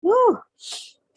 Woo,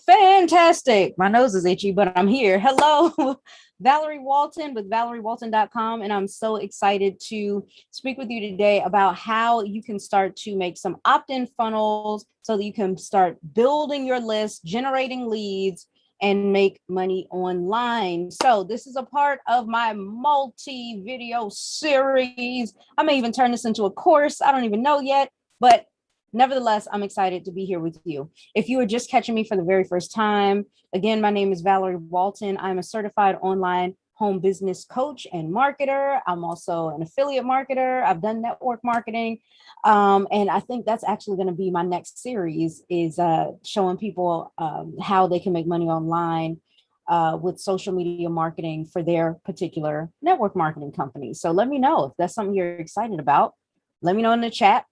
fantastic. My nose is itchy, but I'm here. Hello, Valerie Walton with ValerieWalton.com. And I'm so excited to speak with you today about how you can start to make some opt-in funnels so that you can start building your list, generating leads, and make money online. So this is a part of my multi-video series. I may even turn this into a course. I don't even know yet, but nevertheless, I'm excited to be here with you. If you are just catching me for the very first time, again, my name is Valerie Walton. I'm a certified online home business coach and marketer. I'm also an affiliate marketer. I've done network marketing. And I think that's actually going to be my next series is showing people how they can make money online with social media marketing for their particular network marketing company. So let me know if that's something you're excited about. Let me know in the chat.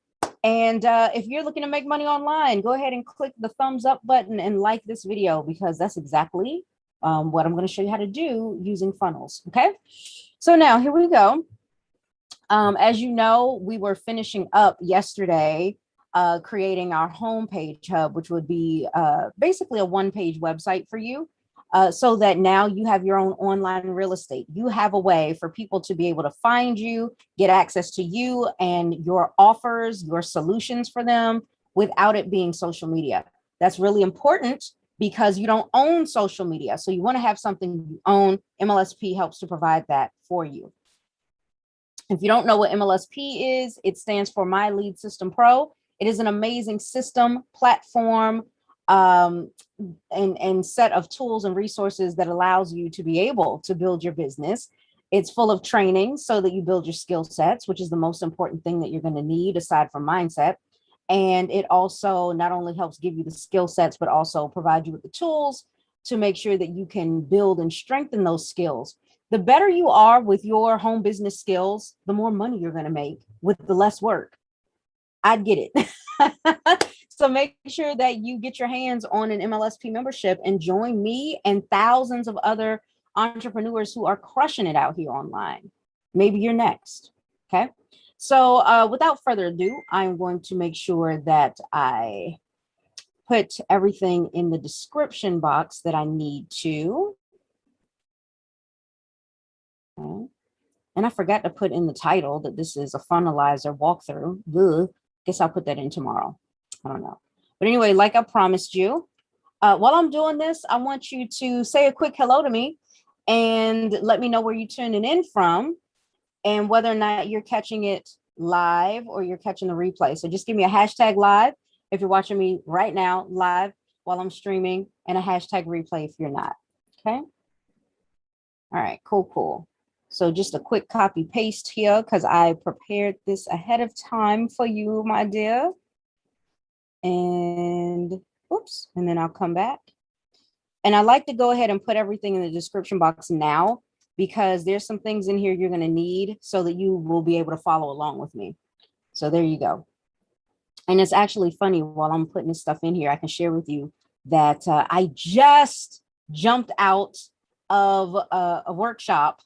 And if you're looking to make money online, go ahead and click the thumbs up button and like this video, because that's exactly what I'm going to show you how to do using funnels. Okay, so now here we go. As you know, we were finishing up yesterday creating our homepage hub, which would be basically a one-page website for you. So that now you have your own online real estate. You have a way for people to be able to find you, get access to you and your offers, your solutions for them without it being social media. That's really important because you don't own social media. So you want to have something you own. MLSP helps to provide that for you. If you don't know what MLSP is, it stands for MyLeadSystemPro. It is an amazing system, platform, and set of tools and resources that allows you to be able to build your business. It's full of training so that you build your skill sets, which is the most important thing that you're going to need aside from mindset. And it also not only helps give you the skill sets, but also provide you with the tools to make sure that you can build and strengthen those skills. The better you are with your home business skills, the more money you're going to make with the less work. I'd get it. So make sure that you get your hands on an MLSP membership and join me and thousands of other entrepreneurs who are crushing it out here online. Maybe you're next. Okay. So without further ado, I'm going to make sure that I put everything in the description box that I need to. Okay. And I forgot to put in the title that this is a funnelizer walkthrough. Ugh. Guess I'll put that in tomorrow. I don't know. But anyway, like I promised you, while I'm doing this, I want you to say a quick hello to me and let me know where you're tuning in from and whether or not you're catching it live or you're catching the replay. So just give me a hashtag live if you're watching me right now live while I'm streaming, and a hashtag replay if you're not. Okay. All right, cool. So just a quick copy paste here because I prepared this ahead of time for you, my dear. And oops, and then I'll come back. And I like to go ahead and put everything in the description box now because there's some things in here you're going to need so that you will be able to follow along with me. So there you go. And it's actually funny, while I'm putting this stuff in here, I can share with you that I just jumped out of a workshop,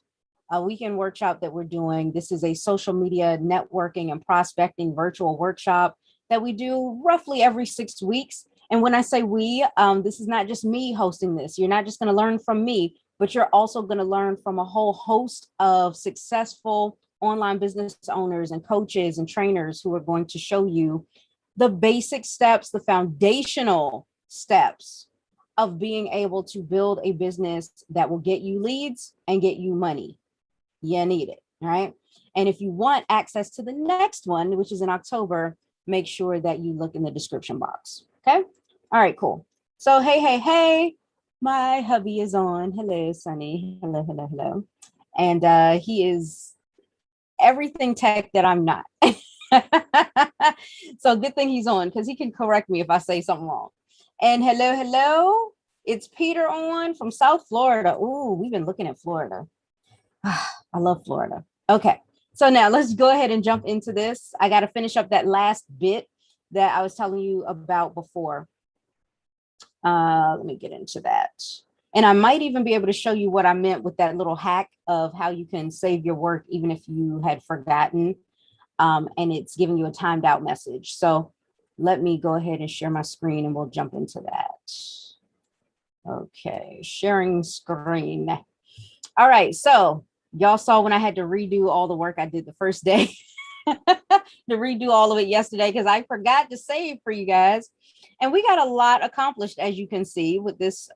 a weekend workshop that we're doing. This is a social media networking and prospecting virtual workshop that we do roughly every 6 weeks. And when I say we, this is not just me hosting this. You're not just going to learn from me, but you're also going to learn from a whole host of successful online business owners and coaches and trainers who are going to show you the basic steps, the foundational steps of being able to build a business that will get you leads and get you money. You need it, all right? And if you want access to the next one, which is in October, make sure that you look in the description box, okay? All right, cool. So, hey, my hubby is on. Hello, Sonny. Hello. And he is everything tech that I'm not. So good thing he's on because he can correct me if I say something wrong. And hello. It's Peter on from South Florida. Ooh, we've been looking at Florida. I love Florida. Okay, so now let's go ahead and jump into this. I got to finish up that last bit that I was telling you about before. Let me get into that. And I might even be able to show you what I meant with that little hack of how you can save your work even if you had forgotten. And it's giving you a timed out message. So let me go ahead and share my screen and we'll jump into that. Okay, sharing screen. All right, so y'all saw when I had to redo all the work I did the first day to redo all of it yesterday because I forgot to save for you guys. And we got a lot accomplished, as you can see, with this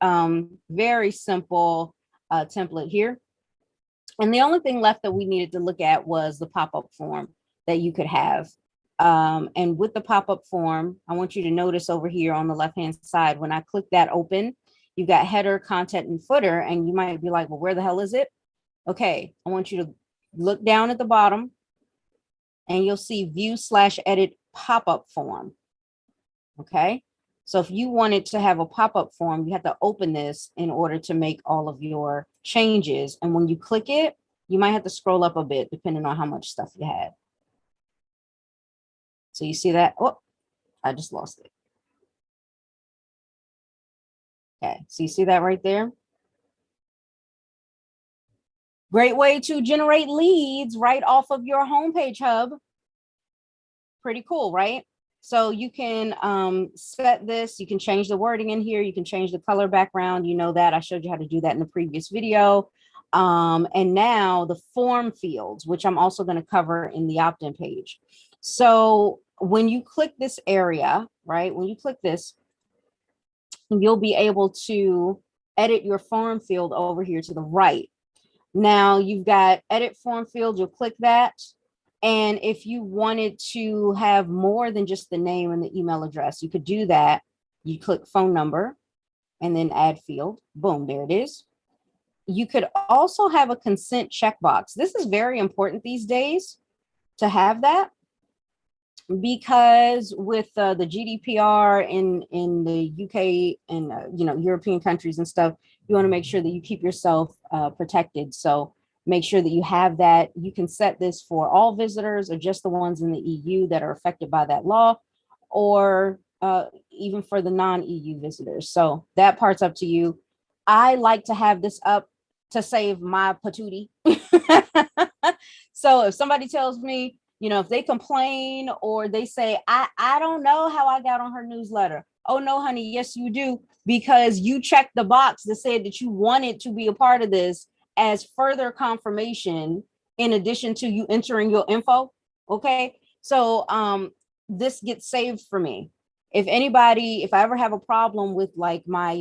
very simple template here. And the only thing left that we needed to look at was the pop-up form that you could have. And with the pop-up form, I want you to notice over here on the left-hand side, when I click that open, you got header, content, and footer. And you might be like, well, where the hell is it? Okay, I want you to look down at the bottom and you'll see view/edit pop-up form. Okay, so if you wanted to have a pop-up form, you have to open this in order to make all of your changes. And when you click it, you might have to scroll up a bit depending on how much stuff you had. So you see that? Oh, I just lost it. Okay, so you see that right there? Great way to generate leads right off of your homepage hub. Pretty cool, right? So you can set this, you can change the wording in here, you can change the color background. You know that I showed you how to do that in the previous video. And now the form fields, which I'm also going to cover in the opt-in page. So when you click this area, right, when you click this, you'll be able to edit your form field over here to the right. Now you've got edit form field, you'll click that. And if you wanted to have more than just the name and the email address, you could do that. You click phone number and then add field. Boom, there it is. You could also have a consent checkbox. This is very important these days to have that, because with the GDPR in the UK and European countries and stuff, you want to make sure that you keep yourself protected. So make sure that you have that. You can set this for all visitors or just the ones in the EU that are affected by that law, or even for the non-EU visitors. So that part's up to you. I like to have this up to save my patootie. So if somebody tells me, if they complain or they say, I don't know how I got on her newsletter. Oh, no, honey. Yes, you do. Because you checked the box that said that you wanted to be a part of this as further confirmation, in addition to you entering your info. Okay. So this gets saved for me. If I ever have a problem with like my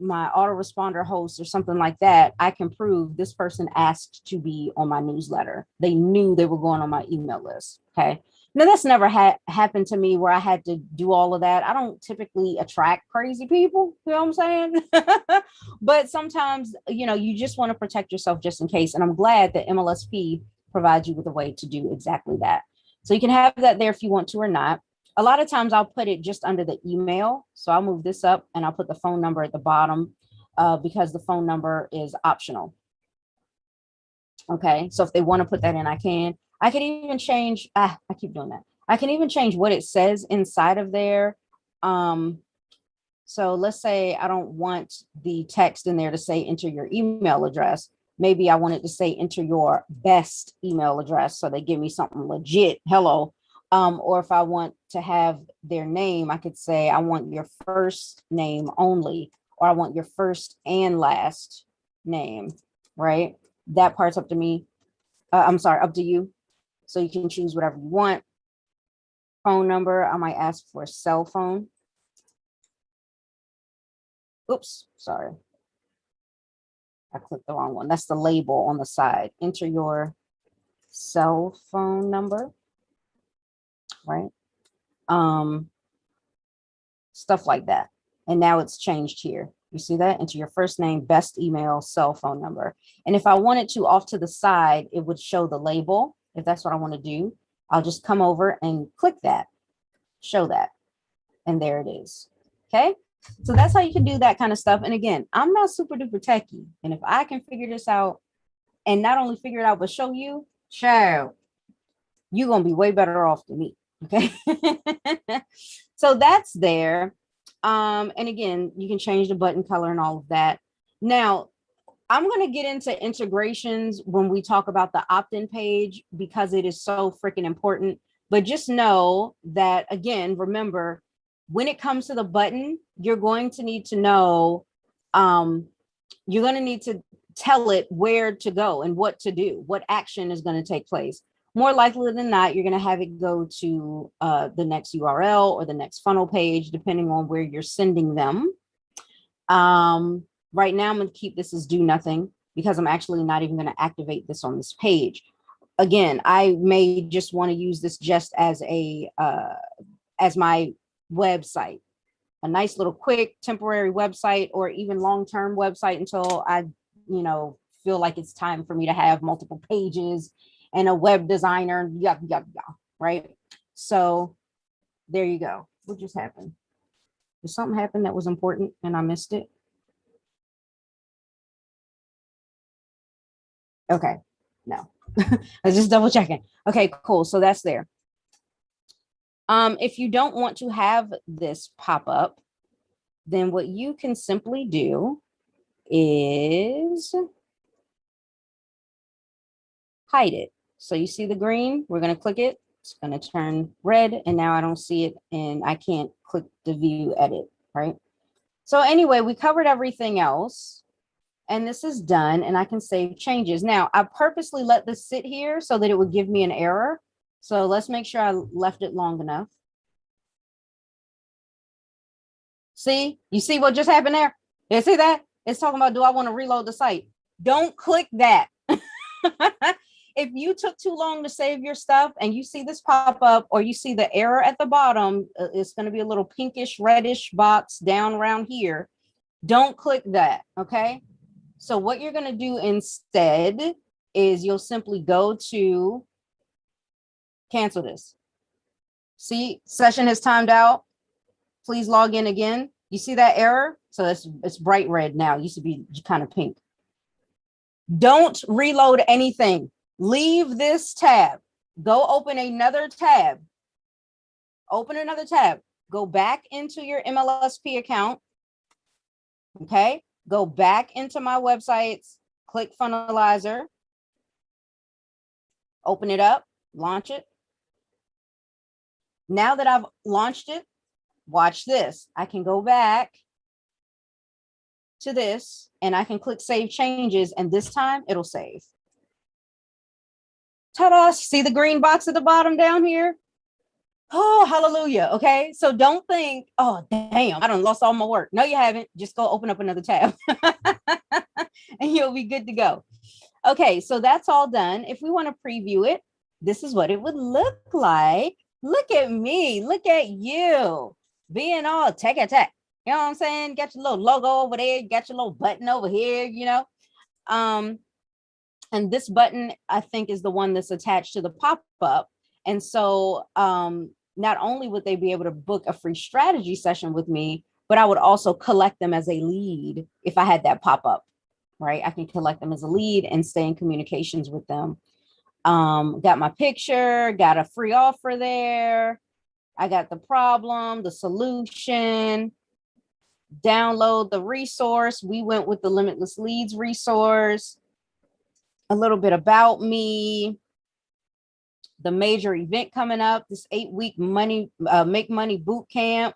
autoresponder host or something like that, I can prove this person asked to be on my newsletter. They knew they were going on my email list. Okay. Now that's never happened to me where I had to do all of that. I don't typically attract crazy people. You know what I'm saying? But sometimes, you just want to protect yourself just in case. And I'm glad that MLSP provides you with a way to do exactly that. So you can have that there if you want to or not. A lot of times I'll put it just under the email. So I'll move this up and I'll put the phone number at the bottom because the phone number is optional. Okay, so if they want to put that in, I can even change, I keep doing that. I can even change what it says inside of there. So let's say I don't want the text in there to say enter your email address. Maybe I want it to say enter your best email address. So they give me something legit. Hello. Or if I want to have their name, I could say, I want your first name only, or I want your first and last name, right? That part's up to me. Up to you. So you can choose whatever you want. Phone number, I might ask for a cell phone. Oops, sorry. I clicked the wrong one. That's the label on the side. Enter your cell phone number. Right? Stuff like that. And now it's changed here. You see that? Enter your first name, best email, cell phone number. And if I wanted to, off to the side, it would show the label. If that's what I want to do, I'll just come over and click that, show that. And there it is. Okay. So that's how you can do that kind of stuff. And again, I'm not super duper techie. And if I can figure this out and not only figure it out, but show you, child, you're going to be way better off than me. Okay. So that's there. And again, you can change the button color and all of that. Now, I'm going to get into integrations when we talk about the opt-in page because it is so freaking important. But just know that, again, remember, when it comes to the button, you're going to need to know, you're going to need to tell it where to go and what to do, what action is going to take place. More likely than not, you're going to have it go to the next URL or the next funnel page, depending on where you're sending them. Right now, I'm going to keep this as do nothing because I'm actually not even going to activate this on this page. Again, I may just want to use this just as a as my website, a nice little quick temporary website, or even long-term website until I, feel like it's time for me to have multiple pages and a web designer, right? So there you go. What just happened? Did something happen that was important and I missed it? Okay, no. I was just double checking. Okay, cool. So that's there. If you don't want to have this pop up, then what you can simply do is hide it. So you see the green, we're going to click it. It's going to turn red, and now I don't see it and I can't click the view edit, right? So anyway, we covered everything else and this is done and I can save changes. Now I purposely let this sit here so that it would give me an error. So let's make sure I left it long enough. See, you see what just happened there? You see that? It's talking about, do I want to reload the site? Don't click that. If you took too long to save your stuff and you see this pop up or you see the error at the bottom, it's going to be a little pinkish reddish box down around here. Don't click that. Okay. So what you're going to do instead is you'll simply go to cancel this. See, session has timed out. Please log in again. You see that error? So it's bright red now. It used to be kind of pink. Don't reload anything. Leave this tab. Go open another tab. Open another tab. Go back into your MLSP account. Okay. Go back into my websites. ClickFunnelizer. Open it up. Launch it. Now that I've launched it, watch this. I can go back to this and I can click save changes, and this time it'll save. Ta-da! See the green box at the bottom down here? Oh, hallelujah. Okay. So don't think, oh, damn, I done lost all my work. No, you haven't. Just go open up another tab and you'll be good to go. Okay. So that's all done. If we want to preview it, this is what it would look like. Look at me. Look at you being all tech. You know what I'm saying? Got your little logo over there. Got your little button over here, and this button, I think, is the one that's attached to the pop-up. And so not only would they be able to book a free strategy session with me, but I would also collect them as a lead if I had that pop-up, right? I can collect them as a lead and stay in communications with them. Got my picture, got a free offer there. I got the problem, the solution, download the resource. We went with the Limitless Leads resource. A little bit about me, the major event coming up, this 8-week make money boot camp.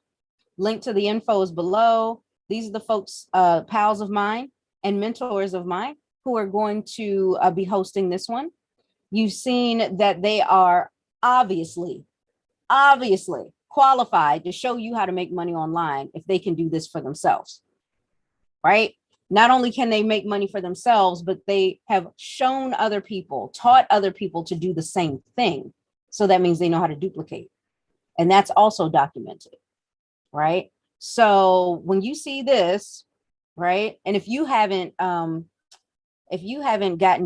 Link to the info is below. These are the folks, pals of mine and mentors of mine who are going to be hosting this one. You've seen that they are obviously qualified to show you how to make money online if they can do this for themselves, right? Not only can they make money for themselves, but they have shown other people, taught other people to do the same thing. So that means they know how to duplicate. And that's also documented, right? So when you see this, right? And if you haven't gotten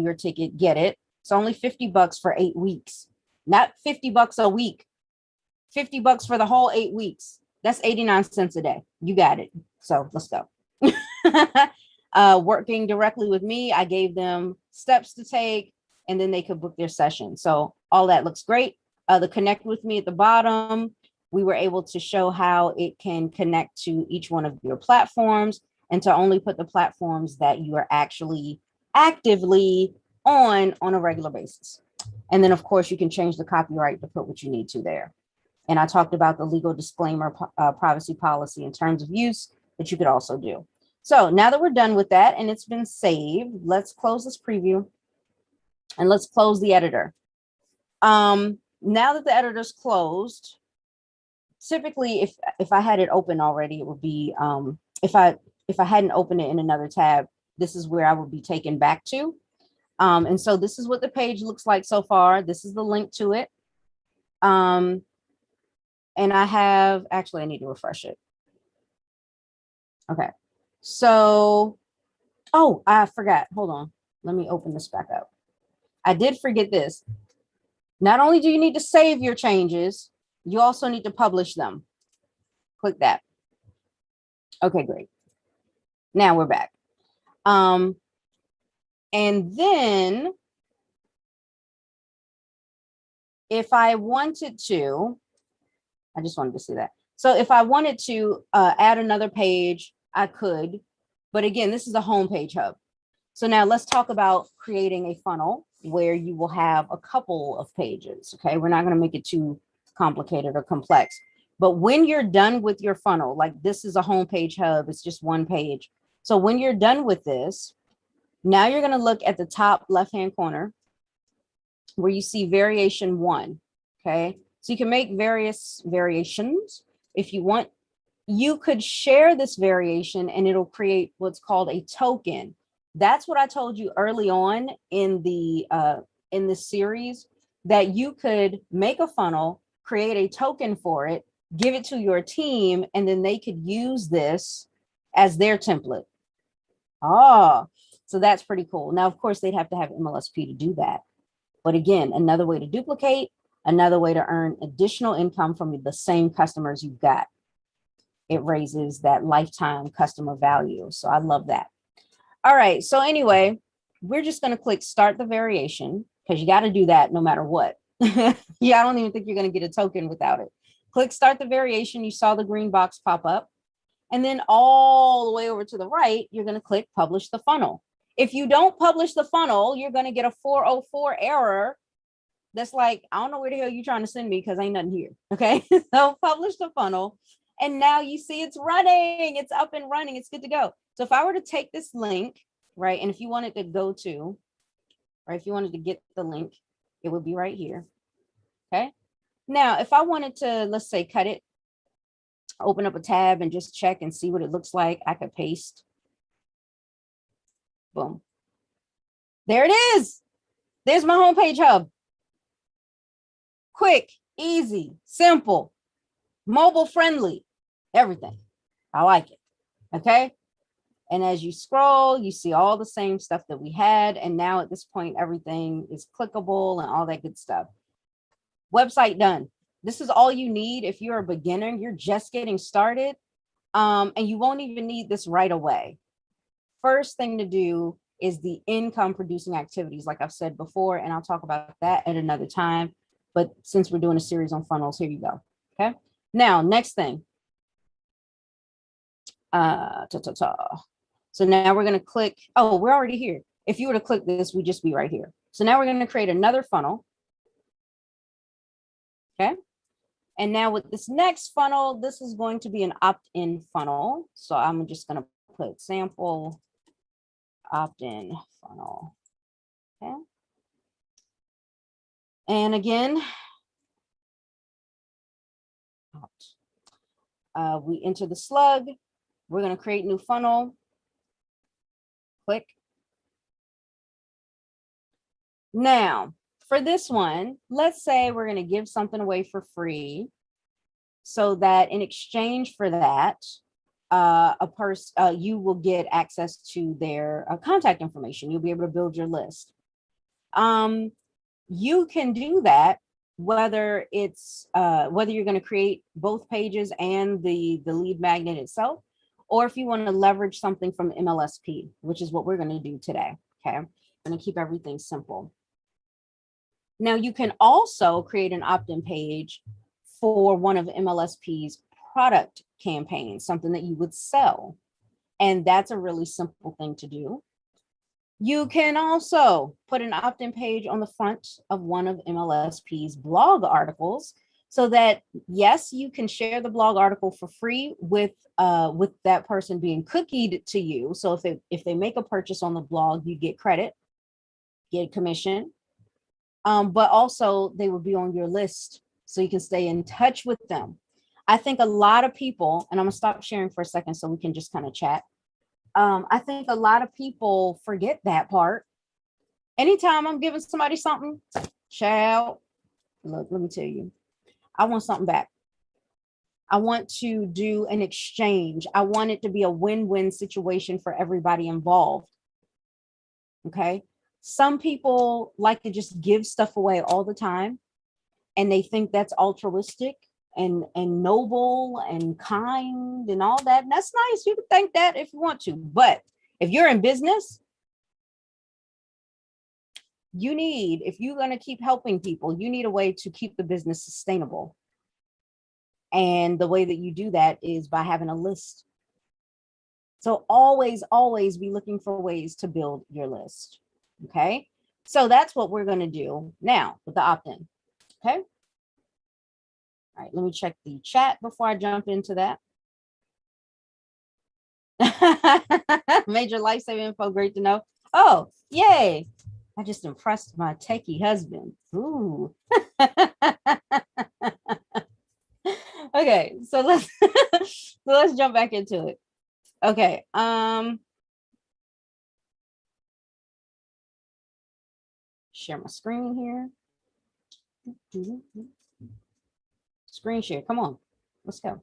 your ticket, get it. It's only $50 for 8 weeks, not $50 a week, $50 for the whole 8 weeks. That's 89 cents a day. You got it. So let's go. Working directly with me, I gave them steps to take, and then they could book their session. So all that looks great. The connect with me at the bottom, we were able to show how it can connect to each one of your platforms, and to only put the platforms that you are actually actively on a regular basis. And then of course you can change the copyright to put what you need to there. And I talked about the legal disclaimer, privacy policy and terms of use that you could also do. So now that we're done with that and it's been saved, let's close this preview and let's close the editor. Now that the editor's closed, typically if I had it open already, it would be, if I hadn't opened it in another tab, this is where I would be taken back to. And so this is what the page looks like so far. This is the link to it. And I have, actually, I need to refresh it. Okay. So, oh, I forgot. Hold on. Let me open this back up. I did forget this. Not only do you need to save your changes, you also need to publish them. Click that. Okay, great. Now we're back. And then if I wanted to, I just wanted to see that. So if I wanted to add another page, I could. But again, this is a homepage hub. So now let's talk about creating a funnel where you will have a couple of pages. Okay, we're not going to make it too complicated or complex. But when you're done with your funnel, like this is a homepage hub, it's just one page. So when you're done with this, now you're going to look at the top left-hand corner where you see variation 1. Okay, so you can make various variations if you want. You could share this variation and it'll create what's called a token. That's what I told you early on in the series, that you could make a funnel, create a token for it, give it to your team, and then they could use this as their template. Oh, so that's pretty cool. Now, of course, they'd have to have MLSP to do that. But again, another way to duplicate, another way to earn additional income from the same customers you've got. It raises that lifetime customer value. So I love that. All right. So anyway, we're just going to click start the variation because you got to do that no matter what. Yeah, I don't even think you're going to get a token without it. Click start the variation. You saw the green box pop up. And then all the way over to the right, you're going to click publish the funnel. If you don't publish the funnel, you're going to get a 404 error. That's like, I don't know where the hell you're trying to send me because ain't nothing here. Okay. So publish the funnel. And now you see it's running. It's up and running. It's good to go. So if I were to take this link, right, and if you wanted to go to, or if you wanted to get the link, it would be right here. Okay. Now, if I wanted to, let's say, cut it, open up a tab and just check and see what it looks like, I could paste. Boom. There it is. There's my homepage hub. Quick, easy, simple, mobile friendly, everything. I like it. Okay. And as you scroll, you see all the same stuff that we had. And now at this point, everything is clickable and all that good stuff. Website done. This is all you need if you're a beginner, you're just getting started, and you won't even need this right away. First thing to do is the income producing activities, like I've said before, and I'll talk about that at another time. But since we're doing a series on funnels, here you go. Okay. Now, next thing. So now we're going to click. Oh, we're already here. If you were to click this, we'd just be right here. So now we're going to create another funnel. Okay. And now with this next funnel, this is going to be an opt-in funnel. So I'm just going to put sample opt-in funnel. Okay. And again, we enter the slug. We're going to create new funnel. Click. Now, for this one, let's say we're going to give something away for free so that in exchange for that, you will get access to their contact information. You'll be able to build your list. You can do that whether it's whether you're going to create both pages and the lead magnet itself, or if you want to leverage something from MLSP, which is what we're going to do today. Okay, I'm going to keep everything simple. Now you can also create an opt-in page for one of MLSP's product campaigns, something that you would sell. And that's a really simple thing to do. You can also put an opt-in page on the front of one of MLSP's blog articles so that, yes, you can share the blog article for free with that person being cookied to you. So if they make a purchase on the blog, you get credit, get commission, but also they will be on your list so you can stay in touch with them. I think a lot of people, and I'm gonna stop sharing for a second so we can just kind of chat. I think a lot of people forget that part. Anytime I'm giving somebody something, child, look, let me tell you, I want something back. I want to do an exchange. I want it to be a win-win situation for everybody involved. Okay. Some people like to just give stuff away all the time, and they think that's altruistic and noble and kind and all that. And that's nice. You can think that if you want to, but if you're in business, if you're going to keep helping people, you need a way to keep the business sustainable. And the way that you do that is by having a list. So always, always be looking for ways to build your list. Okay. So that's what we're going to do now with the opt-in. Okay. All right. Let me check the chat before I jump into that. Major life-saving info. Great to know. Oh, yay. I just impressed my techie husband. Ooh. Okay, so let's jump back into it. Okay. Share my screen here. Screen share. Come on. Let's go.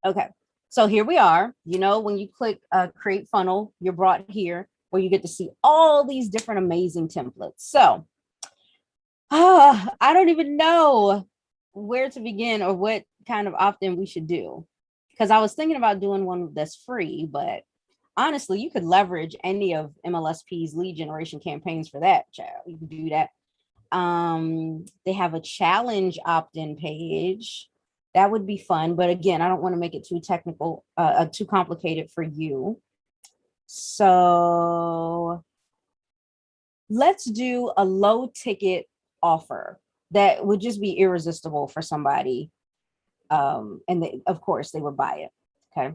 Okay. So here we are. You know, when you click create funnel, you're brought here where you get to see all these different amazing templates. So I don't even know where to begin or what kind of opt-in we should do, because I was thinking about doing one that's free, but honestly, you could leverage any of MLSP's lead generation campaigns for that, child. You can do that. They have a challenge opt-in page. That would be fun, but again, I don't want to make it too technical, too complicated for you. So let's do a low ticket offer that would just be irresistible for somebody. And of course they would buy it. Okay.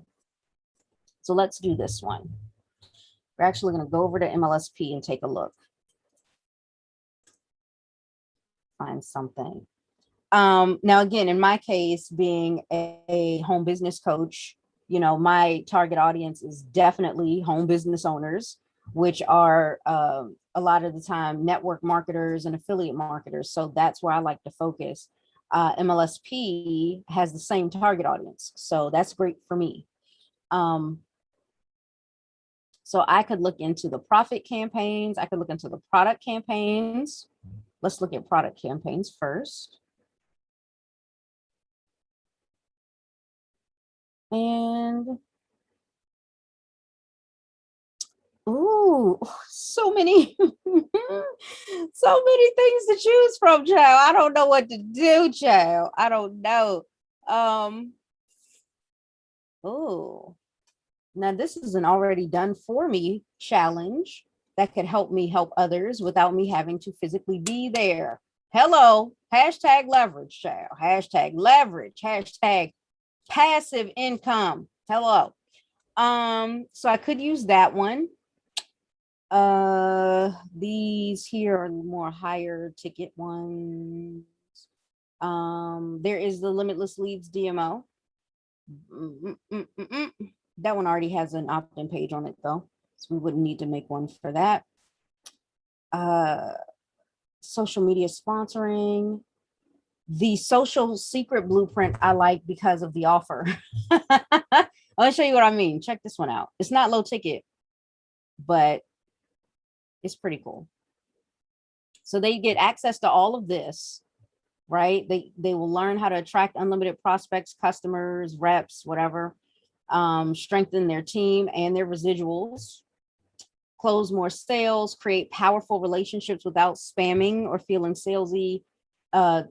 So let's do this one. We're actually going to go over to MLSP and take a look. Find something. Now, again, in my case, being a home business coach, you know, my target audience is definitely home business owners, which are a lot of the time network marketers and affiliate marketers. So that's where I like to focus. MLSP has the same target audience. So that's great for me. So I could look into the profit campaigns. I could look into the product campaigns. Let's look at product campaigns first. And ooh, so many, so many things to choose from, child. I don't know what to do, child. I don't know. Oh, now this is an already done for me challenge that could help me help others without me having to physically be there. Hello, hashtag leverage, child. Hashtag leverage, hashtag passive income. Hello. So I could use that one. These here are more higher ticket ones. There is the Limitless Leads DMO. That one already has an opt-in page on it though, so we wouldn't need to make one for that. Social media sponsoring. The social secret blueprint I like because of the offer. I'll show you what I mean. Check this one out. It's not low ticket, but it's pretty cool. So they get access to all of this, right? They will learn how to attract unlimited prospects, customers, reps, whatever, strengthen their team and their residuals, close more sales, create powerful relationships without spamming or feeling salesy,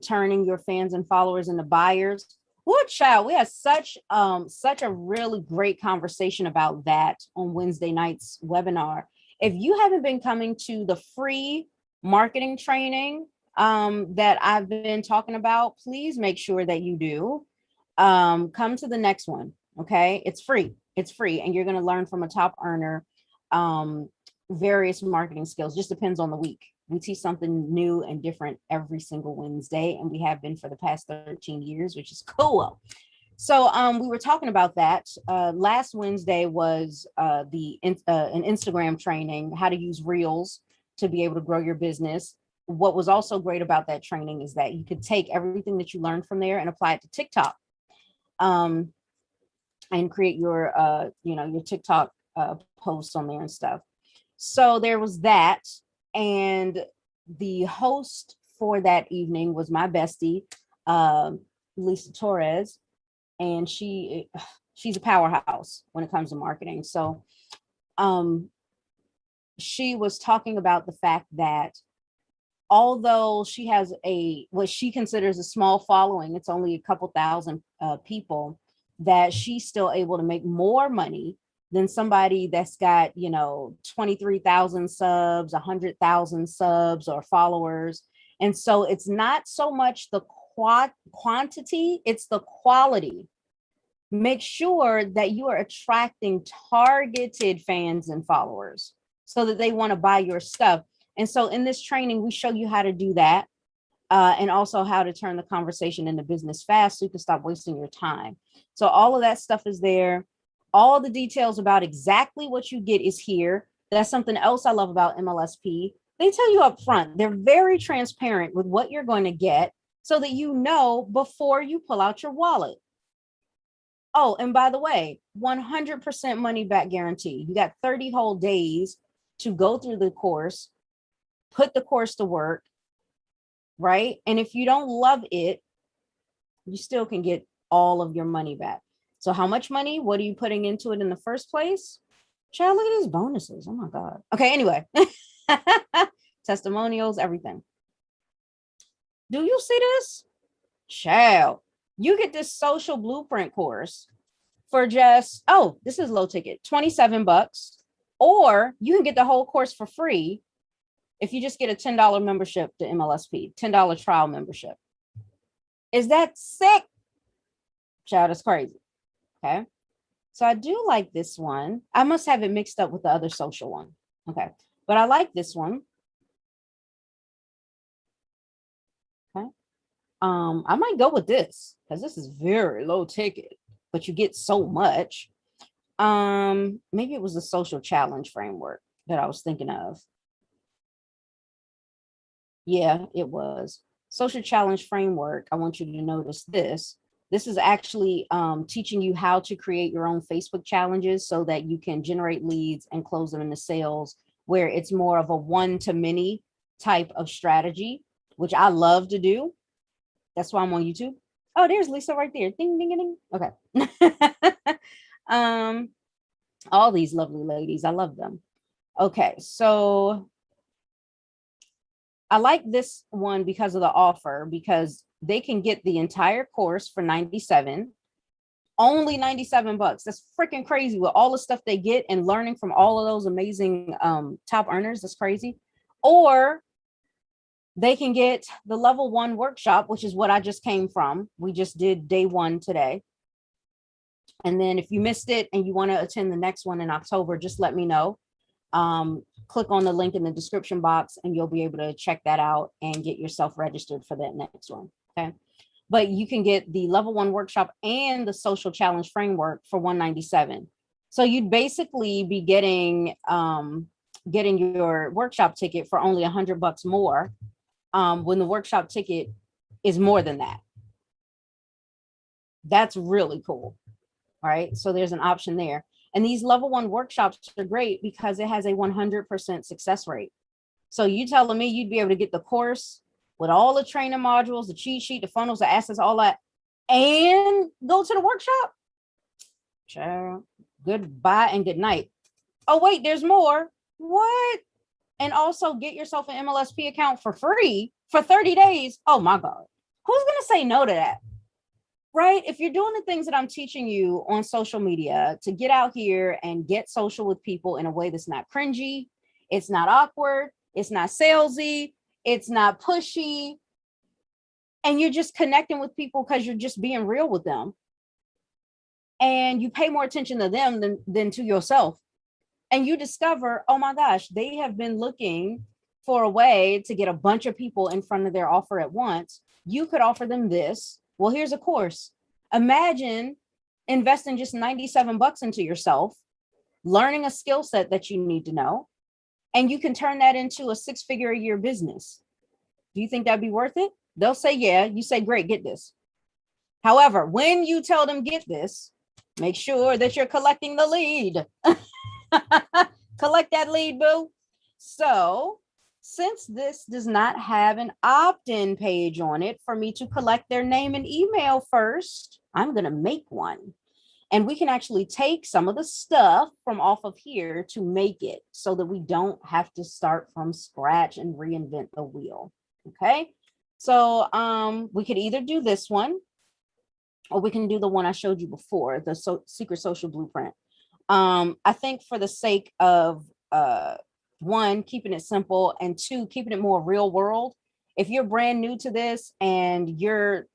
turning your fans and followers into buyers. What, child, we had such a really great conversation about that on Wednesday night's webinar. If you haven't been coming to the free marketing training, that I've been talking about, please make sure that you do. Come to the next one. Okay. It's free. It's free. And you're going to learn from a top earner, various marketing skills. Just depends on the week. We teach something new and different every single Wednesday, and we have been for the past 13 years, which is cool. So we were talking about that. Last Wednesday was an Instagram training, how to use Reels to be able to grow your business. What was also great about that training is that you could take everything that you learned from there and apply it to TikTok, and create your your TikTok posts on there and stuff. So there was that. And the host for that evening was my bestie, Lisa Torres, and she's a powerhouse when it comes to marketing. So she was talking about the fact that although she has what she considers a small following, it's only a couple thousand people, that she's still able to make more money than somebody that's got, 23,000 subs, 100,000 subs or followers. And so it's not so much the quantity, it's the quality. Make sure that you are attracting targeted fans and followers so that they want to buy your stuff. And so in this training, we show you how to do that, and also how to turn the conversation into business fast so you can stop wasting your time. So all of that stuff is there. All the details about exactly what you get is here. That's something else I love about MLSP. They tell you up front. They're very transparent with what you're going to get so that you know before you pull out your wallet. Oh, and by the way, 100% money back guarantee. You got 30 whole days to go through the course, put the course to work, right? And if you don't love it, you still can get all of your money back. So how much money? What are you putting into it in the first place? Child, look at these bonuses. Oh my God. Okay, anyway. Testimonials, everything. Do you see this? Child, you get this social blueprint course for just, oh, this is low ticket, $27. Or you can get the whole course for free if you just get a $10 membership to MLSP, $10 trial membership. Is that sick? Child, it's crazy. Okay. So I do like this one. I must have it mixed up with the other social one. Okay. But I like this one. Okay. I might go with this because this is very low ticket, but you get so much. Maybe it was a social challenge framework that I was thinking of. Yeah, it was. Social challenge framework. I want you to notice this. This is actually teaching you how to create your own Facebook challenges so that you can generate leads and close them into sales, where it's more of a one-to-many type of strategy, which I love to do. That's why I'm on YouTube. Oh, there's Lisa right there. Ding, ding, ding. Okay. All these lovely ladies. I love them. Okay, so I like this one because of the offer, because they can get the entire course for $97, only $97. That's freaking crazy with all the stuff they get and learning from all of those amazing top earners. That's crazy. Or they can get the level 1 workshop, which is what I just came from. We just did day 1 today. And then if you missed it and you want to attend the next one in October, just let me know. Click on the link in the description box and you'll be able to check that out and get yourself registered for that next one. Okay. But you can get the level 1 workshop and the social challenge framework for $197. So you'd basically be getting your workshop ticket for only $100 more, when the workshop ticket is more than that. That's really cool. All right. So there's an option there. And these level 1 workshops are great because it has a 100% success rate. So you telling me you'd be able to get the course with all the training modules, the cheat sheet, the funnels, the assets, all that, and go to the workshop? Child, goodbye and good night. Oh, wait, there's more. What? And also get yourself an MLSP account for free for 30 days. Oh my God. Who's going to say no to that? Right? If you're doing the things that I'm teaching you on social media to get out here and get social with people in a way that's not cringy, it's not awkward, it's not salesy, It's not pushy. And you're just connecting with people because you're just being real with them. And you pay more attention to them than to yourself. And you discover, oh my gosh, they have been looking for a way to get a bunch of people in front of their offer at once. You could offer them this. Well, here's a course. Imagine investing just 97 bucks into yourself, learning a skill set that you need to know, and you can turn that into a 6-figure a year business. Do you think that'd be worth it? They'll say, yeah. You say, great, get this. However, when you tell them get this, make sure that you're collecting the lead. Collect that lead, boo. So since this does not have an opt-in page on it for me to collect their name and email first, I'm going to make one. And we can actually take some of the stuff from off of here to make it so that we don't have to start from scratch and reinvent the wheel. Okay. So we could either do this one, or we can do the one I showed you before, the secret social blueprint. I think for the sake of one, keeping it simple, and two, keeping it more real world. If you're brand new to this and you're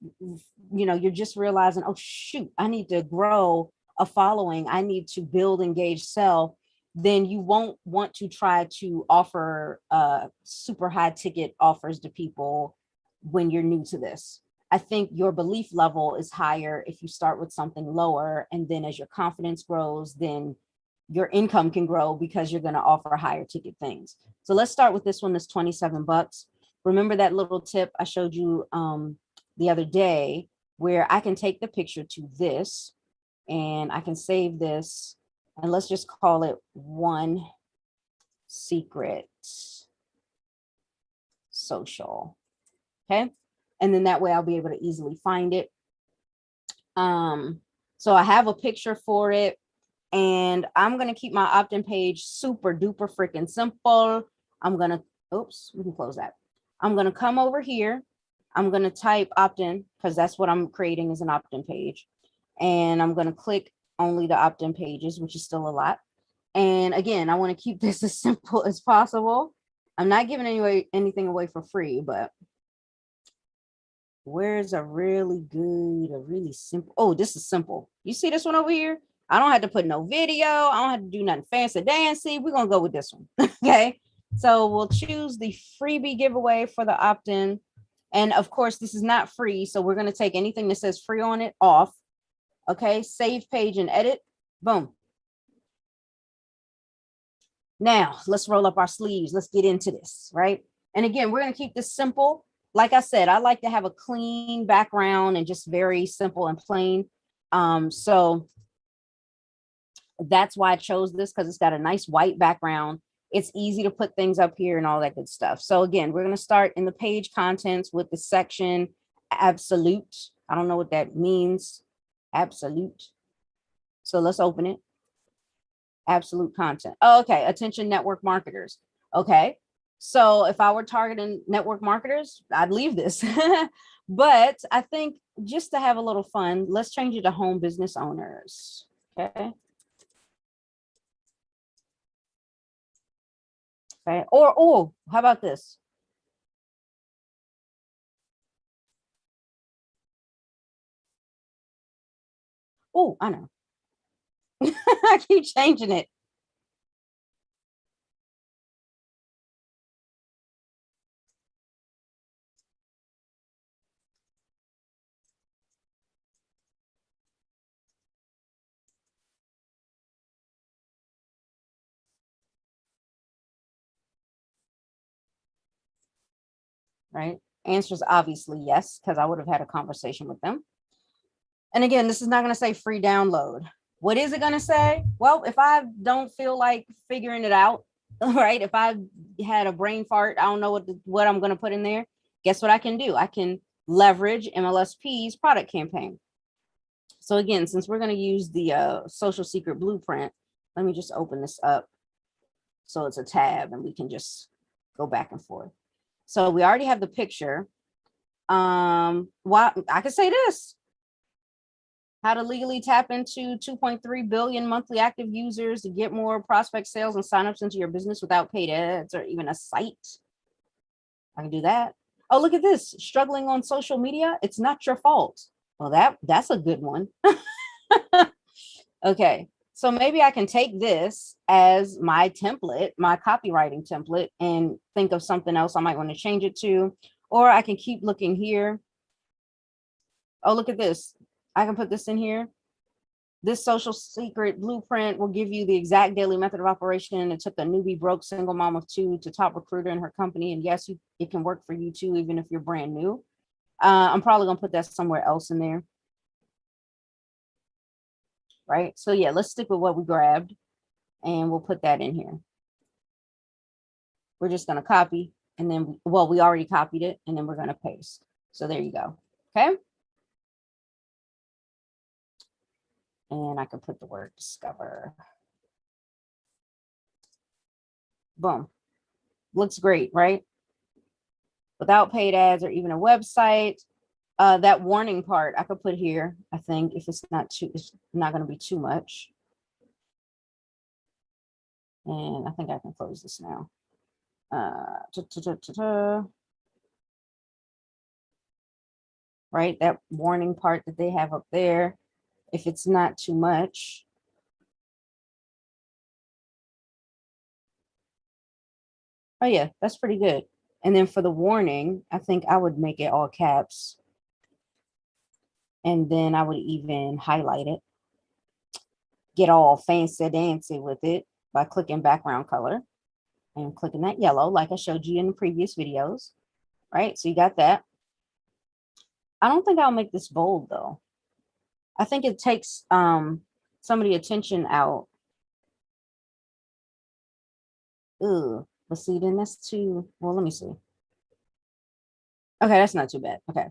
just realizing, oh shoot, I need to grow a following, I need to build, engage, sell, then you won't want to try to offer super high ticket offers to people when you're new to this. I think your belief level is higher if you start with something lower, and then as your confidence grows, then your income can grow because you're going to offer higher ticket things. So let's start with this one that's 27 bucks. Remember that little tip I showed you the other day where I can take the picture to this and I can save this, and let's just call it One Secret Social. Okay. And then that way I'll be able to easily find it. So I have a picture for it, and I'm going to keep my opt-in page super duper freaking simple. I'm going to, oops, we can close that. I'm going to come over here. I'm going to type opt-in because that's what I'm creating is an opt-in page. And I'm going to click only the opt-in pages, which is still a lot. And again, I want to keep this as simple as possible. I'm not giving anything away for free, but where's a really good, a really simple? Oh, this is simple. You see this one over here? I don't have to put no video. I don't have to do nothing fancy dancy. We're going to go with this one. Okay. So we'll choose the freebie giveaway for the opt-in. And of course, this is not free. So we're going to take anything that says free on it off. Okay. Save page and edit. Boom. Now let's roll up our sleeves. Let's get into this. Right. And again, we're going to keep this simple. Like I said, I like to have a clean background and just very simple and plain. So that's why I chose this, because it's got a nice white background. It's easy to put things up here and all that good stuff. So again, we're going to start in the page contents with the section absolute. I don't know what that means. Absolute. So let's open it. Absolute content. Oh, okay. Attention network marketers. Okay. So if I were targeting network marketers, I'd leave this. But I think just to have a little fun, let's change it to home business owners. Okay. Okay. Or, oh, how about this? Oh, I know. I keep changing it. Right? Answer is obviously yes, because I would have had a conversation with them. And again, this is not going to say free download. What is it going to say? Well, if I don't feel like figuring it out, right? If I had a brain fart, I don't know what I'm going to put in there. Guess what I can do? I can leverage MLSP's product campaign. So again, since we're going to use the social secret blueprint, let me just open this up. So it's a tab and we can just go back and forth. So we already have the picture. Well, I could say this. How to legally tap into 2.3 billion monthly active users to get more prospect sales and signups into your business without paid ads or even a site. I can do that. Oh, look at this. Struggling on social media. It's not your fault. Well, that's a good one. Okay. So maybe I can take this as my template, my copywriting template, and think of something else I might want to change it to. Or I can keep looking here. Oh, look at this. I can put this in here. This social secret blueprint will give you the exact daily method of operation. It took a newbie broke single mom of 2 to top recruiter in her company. And yes, it can work for you too, even if you're brand new. I'm probably going to put that somewhere else in there. Right. So yeah, let's stick with what we grabbed and we'll put that in here. We're just going to copy and then, well, we already copied it and then we're going to paste. So there you go. Okay. And I can put the word discover. Boom. Looks great, right? Without paid ads or even a website. That warning part I could put here, I think, if it's not going to be too much. And I think I can close this now. Right, that warning part that they have up there, if it's not too much. Oh yeah, that's pretty good. And then for the warning, I think I would make it all caps. And then I would even highlight it. Get all fancy dancy with it by clicking background color and clicking that yellow like I showed you in the previous videos. Right, so you got that. I don't think I'll make this bold though. I think it takes some of the attention out. Ugh, but see, then that's too, well, let me see. Okay, that's not too bad. Okay.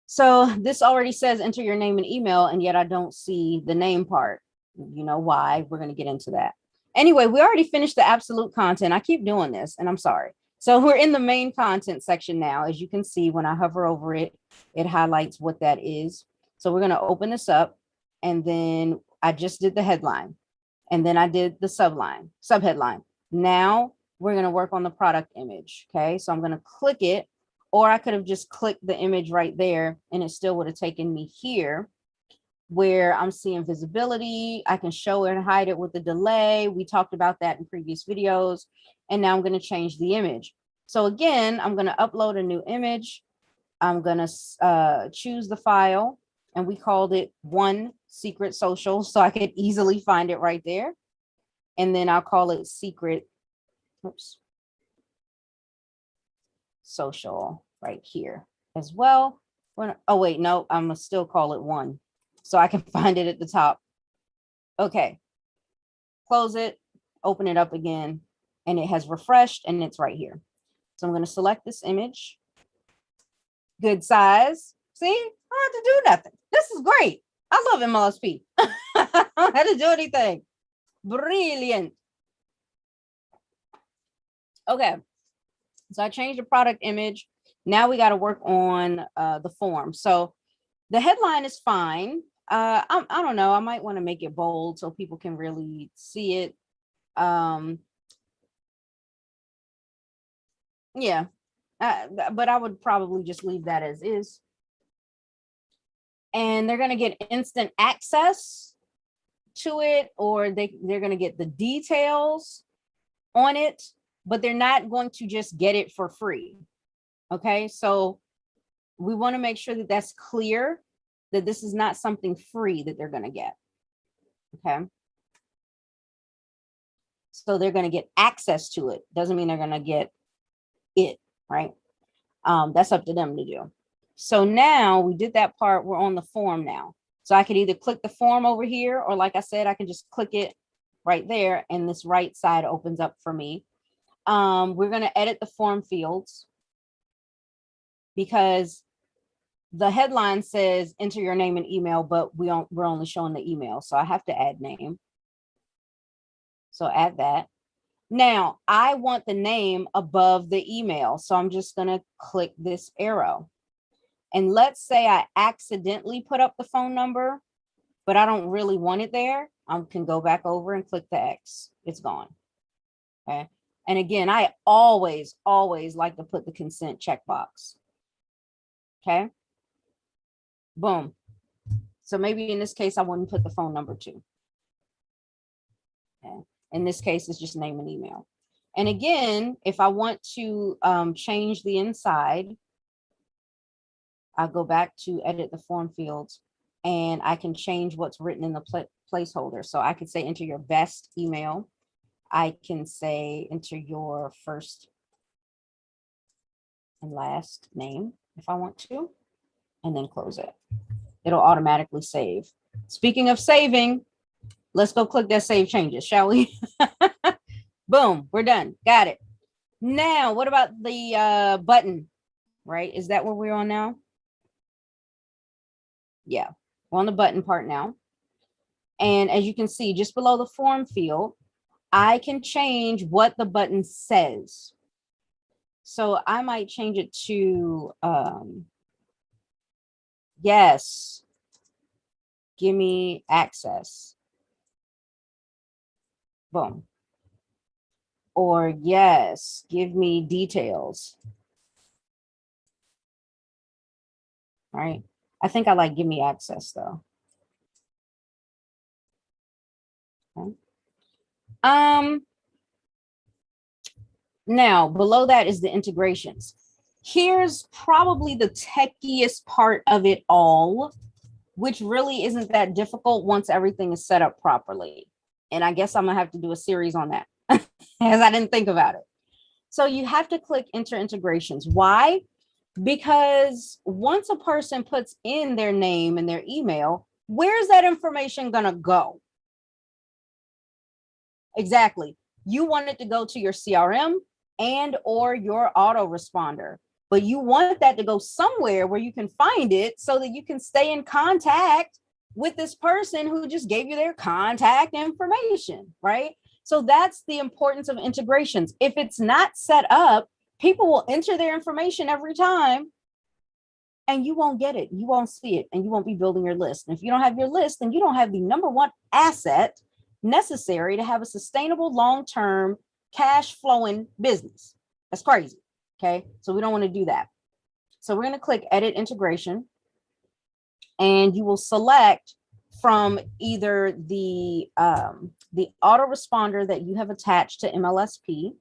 So this already says enter your name and email, and yet I don't see the name part. You know why? We're going to get into that. Anyway, we already finished the absolute content. I keep doing this, and I'm sorry. So we're in the main content section now. As you can see, when I hover over it, it highlights what that is. So we're going to open this up, and then I just did the headline, and then I did the subheadline. Now we're going to work on the product image. Okay, so I'm going to click it. Or I could have just clicked the image right there and it still would have taken me here where I'm seeing visibility. I can show it and hide it with the delay. We talked about that in previous videos. And now I'm going to change the image. So again, I'm going to upload a new image. I'm going to choose the file and we called it One Secret Social. So I could easily find it right there. And then I'll call it Secret. Oops. Social right here as well. Oh wait, no, I'm gonna still call it one so I can find it at the top. Okay, close it, open it up again, and it has refreshed and it's right here. So I'm going to select this image. Good size. See, I don't have to do nothing. This is great. I love MLSP. I don't have to do anything. Brilliant. Okay. So I changed the product image. Now we got to work on the form. So the headline is fine. I don't know. I might want to make it bold so people can really see it. Yeah, but I would probably just leave that as is. And they're going to get instant access to it, or they're going to get the details on it, but they're not going to just get it for free. Okay, so we want to make sure that that's clear, that this is not something free that they're going to get. Okay, so they're going to get access to it. Doesn't mean they're going to get it, right? That's up to them to do. So now we did that part. We're on the form now. So I could either click the form over here, or like I said, I can just click it right there and this right side opens up for me. We're going to edit the form fields because the headline says enter your name and email, but we're only showing the email. So I have to add name. So add that. Now I want the name above the email. So I'm just going to click this arrow. And let's say I accidentally put up the phone number, but I don't really want it there. I can go back over and click the X. It's gone. Okay. And again, I always like to put the consent checkbox. Okay. Boom. So maybe in this case, I wouldn't put the phone number too. Okay. In this case, it's just name and email. And again, if I want to change the inside, I'll go back to edit the form fields and I can change what's written in the placeholder. So I could say enter your best email. I can say enter your first and last name if I want to, and then close it. It'll automatically save. Speaking of saving, let's go click that save changes, shall we? Boom, we're done. Got it. Now, what about the button, right? Is that where we're on now? Yeah, we're on the button part now. And as you can see, just below the form field, I can change what the button says. So I might change it to, yes, give me access. Boom. Or yes, give me details. All right. I think I like give me access though. Okay. Now below that is the integrations. Here's probably the techiest part of it all, which really isn't that difficult once everything is set up properly. And I guess I'm gonna have to do a series on that as I didn't think about it. So you have to click enter integrations. Why? Because once a person puts in their name and their email, where's that information gonna go? Exactly. You want it to go to your CRM and or your autoresponder, but you want that to go somewhere where you can find it so that you can stay in contact with this person who just gave you their contact information, right? So that's the importance of integrations. If it's not set up, people will enter their information every time and you won't get it. You won't see it and you won't be building your list. And if you don't have your list, then you don't have the number one asset necessary to have a sustainable long-term cash flowing business. That's crazy. Okay. So we don't want to do that. So we're going to click edit integration and you will select from either the autoresponder that you have attached to MLSP.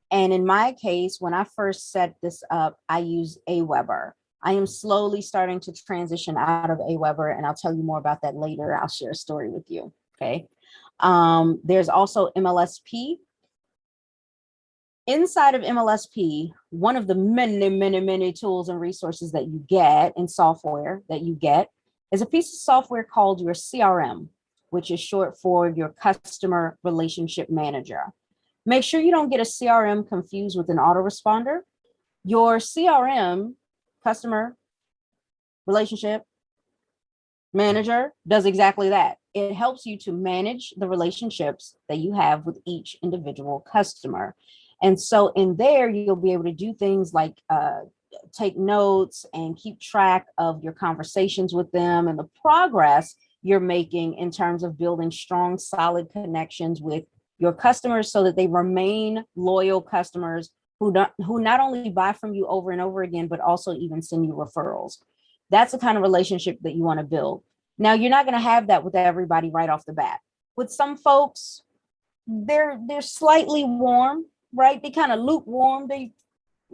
And in my case, when I first set this up, I use Aweber. I am slowly starting to transition out of Aweber, and I'll tell you more about that later. I'll share a story with you. Okay. There's also MLSP. Inside of MLSP, one of the many tools and resources that you get in software that you get is a piece of software called your CRM, which is short for your customer relationship manager. Make sure you don't get a CRM confused with an autoresponder. Your CRM, customer relationship manager, does exactly that. It helps you to manage the relationships that you have with each individual customer. And so in there, you'll be able to do things like take notes and keep track of your conversations with them and the progress you're making in terms of building strong, solid connections with your customers so that they remain loyal customers who not only buy from you over and over again, but also even send you referrals. That's the kind of relationship that you want to build. Now, you're not going to have that with everybody right off the bat. With some folks, they're slightly warm, right? They kind of lukewarm. They,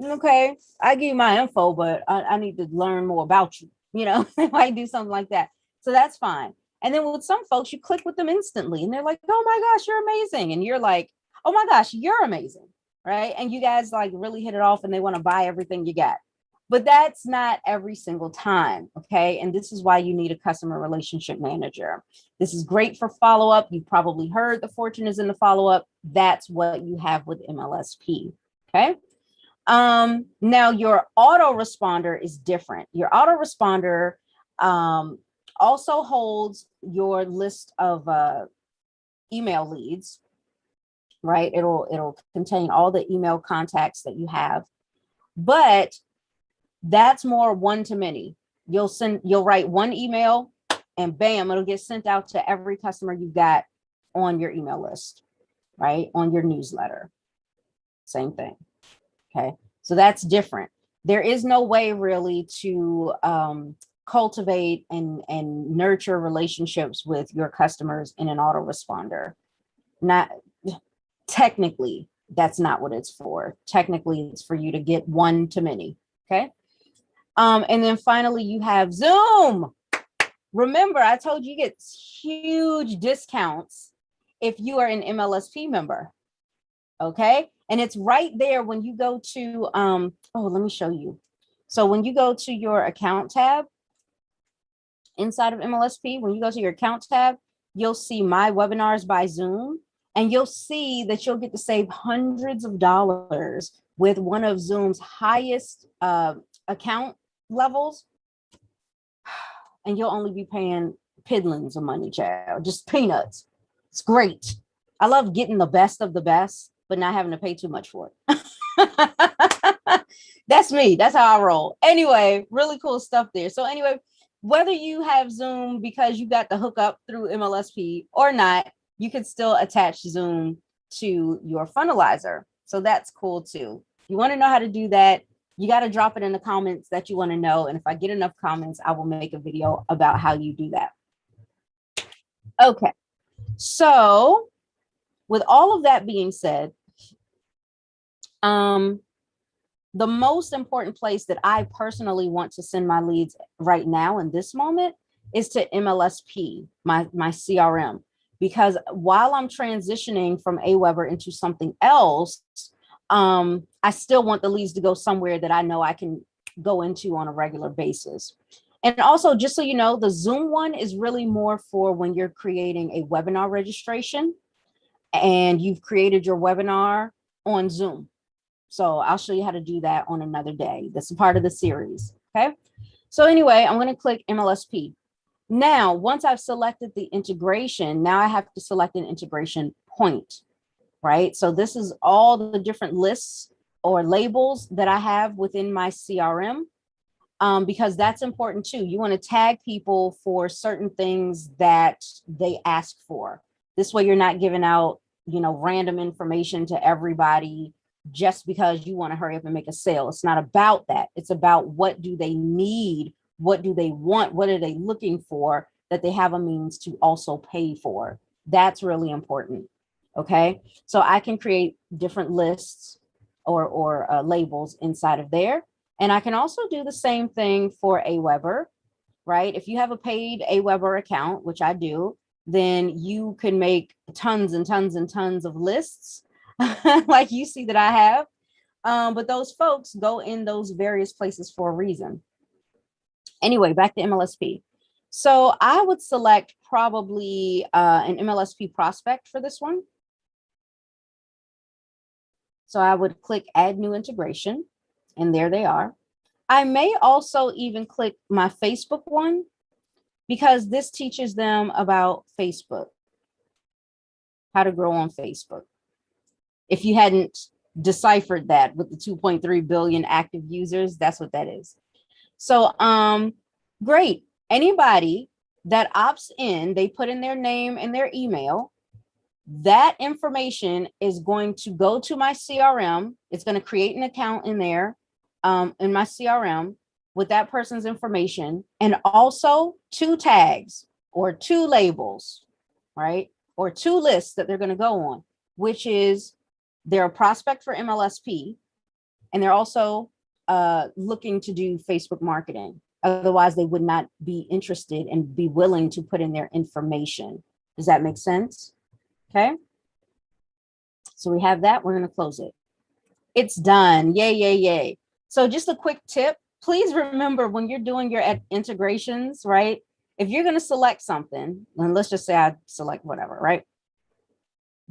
okay, I give you my info, but I need to learn more about you. You know, they might do something like that. So that's fine. And then with some folks, you click with them instantly and they're like, oh my gosh, you're amazing. And you're like, oh my gosh, you're amazing. Right. And you guys like really hit it off and they want to buy everything you got. But that's not every single time. Okay. And this is why you need a customer relationship manager. This is great for follow-up. You've probably heard the fortune is in the follow-up. That's what you have with MLSP. Okay. Now your autoresponder is different. Your autoresponder also holds your list of email leads, right? It'll contain all the email contacts that you have, but that's more one-to-many. You'll write one email and bam, it'll get sent out to every customer you've got on your email list, right? On your newsletter. same thing. Okay, so that's different. There is no way really to cultivate and nurture relationships with your customers in an autoresponder. Not technically, that's not what it's for. Technically, it's for you to get one to many. Okay. And then finally, you have Zoom. Remember, I told you get huge discounts if you are an MLSP member. Okay. And it's right there when you go to, oh, let me show you. So when you go to your account tab inside of MLSP, when you go to your account tab, you'll see My Webinars by Zoom, and you'll see that you'll get to save hundreds of dollars with one of Zoom's highest account levels. And you'll only be paying piddlings of money, child, just peanuts. It's great. I love getting the best of the best, but not having to pay too much for it. That's me. That's how I roll. Anyway, really cool stuff there. So anyway, whether you have Zoom because you got the hookup through MLSP or not, you can still attach Zoom to your funnelizer. So that's cool too. If you want to know how to do that, you got to drop it in the comments that you want to know. And if I get enough comments, I will make a video about how you do that. Okay. So with all of that being said, the most important place that I personally want to send my leads right now in this moment is to MLSP, my CRM, because while I'm transitioning from Aweber into something else, I still want the leads to go somewhere that I know I can go into on a regular basis. And also, just so you know, the Zoom one is really more for when you're creating a webinar registration and you've created your webinar on Zoom. So I'll show you how to do that on another day. That's a part of the series. Okay. So anyway, I'm going to click MLSP. Now, once I've selected the integration, now I have to select an integration point, right? So this is all the different lists or labels that I have within my CRM, because that's important too. You want to tag people for certain things that they ask for. This way you're not giving out, random information to everybody just because you want to hurry up and make a sale. It's not about that. It's about what do they need? What do they want? What are they looking for that they have a means to also pay for? That's really important. Okay. So I can create different lists or labels inside of there. And I can also do the same thing for Aweber, right? If you have a paid Aweber account, which I do, then you can make tons and tons and tons of lists like you see that I have. But those folks go in those various places for a reason. Anyway, back to MLSP. So I would select probably an MLSP prospect for this one. So I would click add new integration, and there they are. I may also even click my Facebook one, because this teaches them about Facebook, how to grow on Facebook. If you hadn't deciphered that with the 2.3 billion active users, that's what that is. So great. Anybody that opts in, they put in their name and their email. That information is going to go to my CRM. It's going to create an account in there in my CRM with that person's information, and also 2 tags or 2 labels, right? Or 2 lists that they're going to go on, which is they're a prospect for MLSP, and they're also looking to do Facebook marketing. Otherwise, they would not be interested and be willing to put in their information. Does that make sense? Okay. So we have that. We're going to close it. It's done. Yay, yay, yay. So just a quick tip. Please remember when you're doing your integrations, right? If you're going to select something, and let's just say I select whatever, right?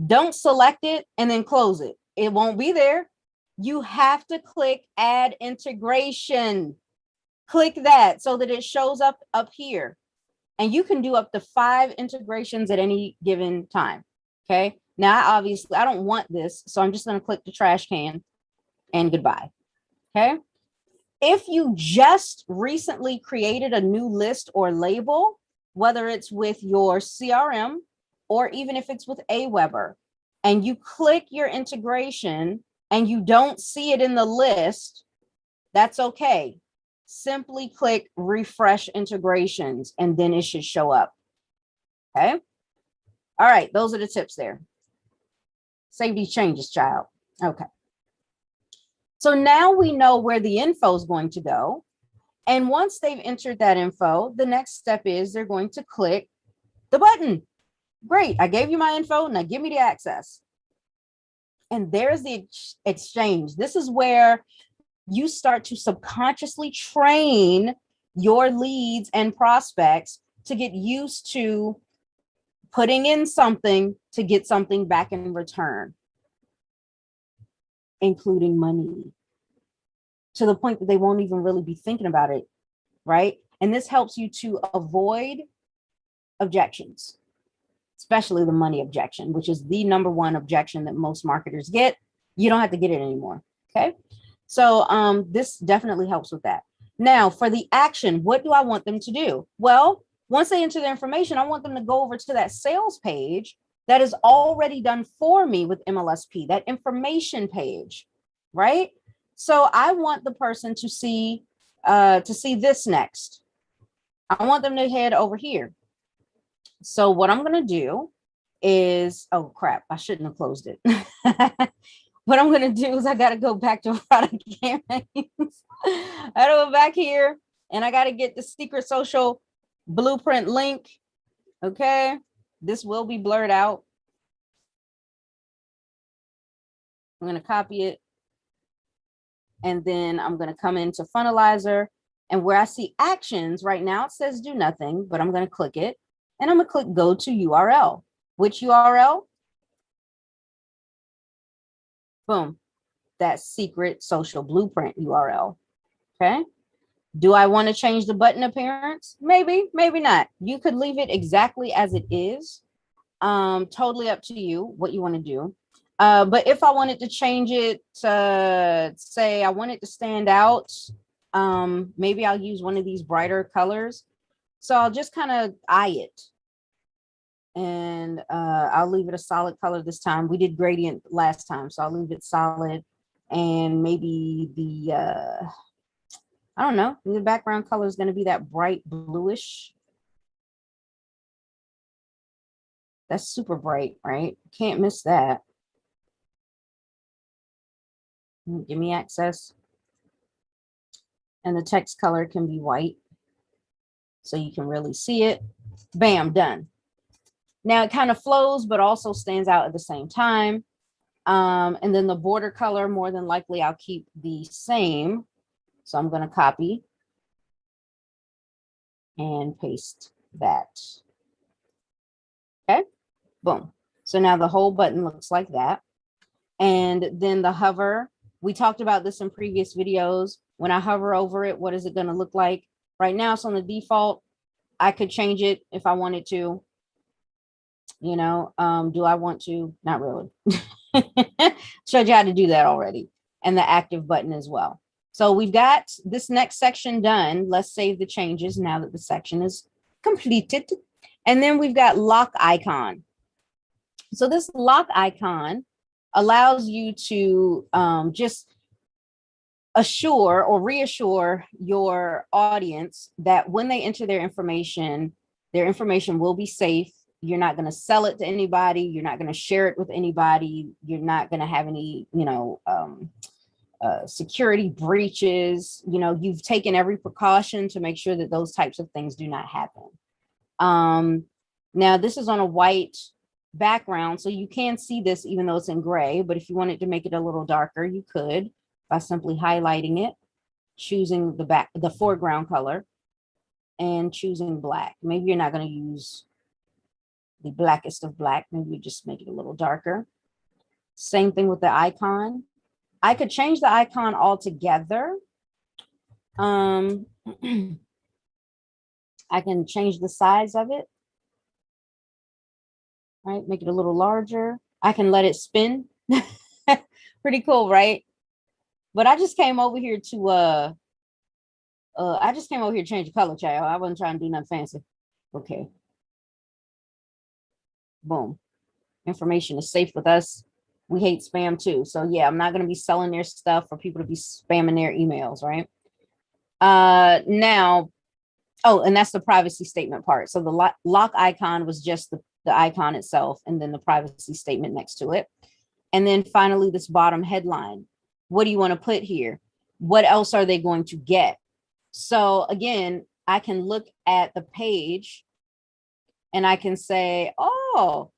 Don't select it and then close it. It won't be there. You have to click add integration. Click that so that it shows up here. And you can do up to 5 integrations at any given time. Okay. Now, obviously, I don't want this, so I'm just going to click the trash can and goodbye. Okay. If you just recently created a new list or label, whether it's with your CRM or even if it's with Aweber, and you click your integration and you don't see it in the list, that's okay. Simply click refresh integrations and then it should show up. Okay. All right. Those are the tips there. Save these changes, child. Okay. So now we know where the info is going to go. And once they've entered that info, the next step is they're going to click the button. Great. I gave you my info. Now give me the access. And there's the exchange. This is where you start to subconsciously train your leads and prospects to get used to putting in something to get something back in return, including money, to the point that they won't even really be thinking about it, right? And this helps you to avoid objections, especially the money objection, which is the number one objection that most marketers get. You don't have to get it anymore, okay? So this definitely helps with that. Now, for the action, what do I want them to do? Well, once they enter their information, I want them to go over to that sales page that is already done for me with MLSP, that information page, right? So I want the person to see this next. I want them to head over here. So what I'm going to do is, oh crap, I shouldn't have closed it. What I'm going to do is I got to go back to product campaigns. I got to go back here and I got to get the secret social blueprint link. Okay. This will be blurred out. I'm going to copy it. And then I'm going to come into Funnelizer, and where I see actions right now, it says do nothing, but I'm going to click it and I'm going to click go to URL. Which URL? Boom. That secret social blueprint URL. Okay. Do I want to change the button appearance? Maybe, maybe not. You could leave it exactly as it is. Totally up to you what you want to do. But if I wanted to change it to, say I want it to stand out, maybe I'll use one of these brighter colors. So I'll just kind of eye it. And I'll leave it a solid color this time. We did gradient last time, so I'll leave it solid. And maybe the, I don't know, the background color is going to be that bright bluish. That's super bright, right? Can't miss that. Give me access. And the text color can be white, so you can really see it. Bam, done. Now it kind of flows, but also stands out at the same time. And then the border color, more than likely, I'll keep the same. So I'm going to copy and paste that. Okay, boom. So now the whole button looks like that. And then the hover, we talked about this in previous videos. When I hover over it, what is it going to look like? Right now it's on the default. I could change it if I wanted to. You know, do I want to? Not really. Showed you how to do that already. And the active button as well. So we've got this next section done. Let's save the changes now that the section is completed. And then we've got lock icon. So this lock icon allows you to just assure or reassure your audience that when they enter their information will be safe. You're not going to sell it to anybody. You're not going to share it with anybody. You're not going to have any, you know, security breaches. You know, you've taken every precaution to make sure that those types of things do not happen. Now this is on a white background, so you can see this even though it's in gray, but if you wanted to make it a little darker, you could by simply highlighting it, choosing the foreground color, and choosing black. Maybe you're not going to use the blackest of black. Maybe you just make it a little darker. Same thing with the icon. I could change the icon altogether. I can change the size of it. Right, make it a little larger. I can let it spin. Pretty cool, right? But I just came over here to change the color, child. I wasn't trying to do nothing fancy. Okay. Boom. Information is safe with us. we hate spam too. So yeah, I'm not going to be selling their stuff for people to be spamming their emails, right? Now, oh, and that's the privacy statement part. So the lock icon was just the icon itself, and then the privacy statement next to it. And then finally, this bottom headline. What do you want to put here? What else are they going to get? So again, I can look at the page and I can say, oh,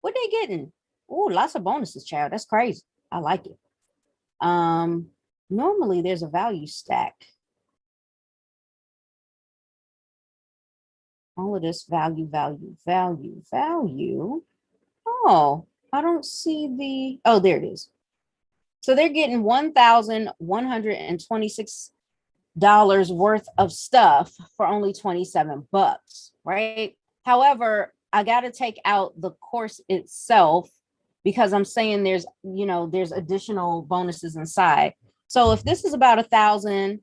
what they getting? Oh, lots of bonuses, child. That's crazy. I like it. Normally there's a value stack. All of this value. Oh, I don't see the, oh, there it is. So they're getting $1,126 worth of stuff for only 27 bucks, right? However, I got to take out the course itself because I'm saying there's, there's additional bonuses inside. So if this is about 1,000,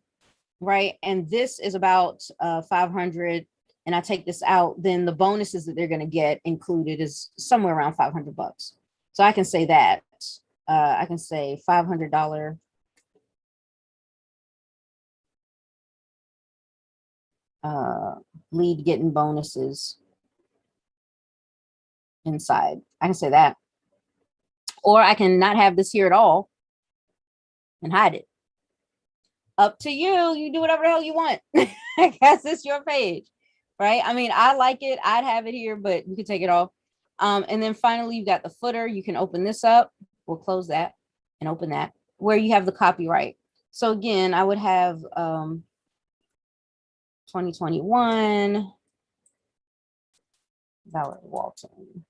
right, and this is about 500, and I take this out, then the bonuses that they're going to get included is somewhere around 500 bucks. So I can say that. I can say $500 lead getting bonuses inside. I can say that. Or I can not have this here at all and hide it. Up to you. You do whatever the hell you want. I guess it's your page, right? I mean, I like it. I'd have it here, but you can take it off. And then finally, you've got the footer. You can open this up. We'll close that and open that where you have the copyright. So again, I would have 2021 Valerie Walton.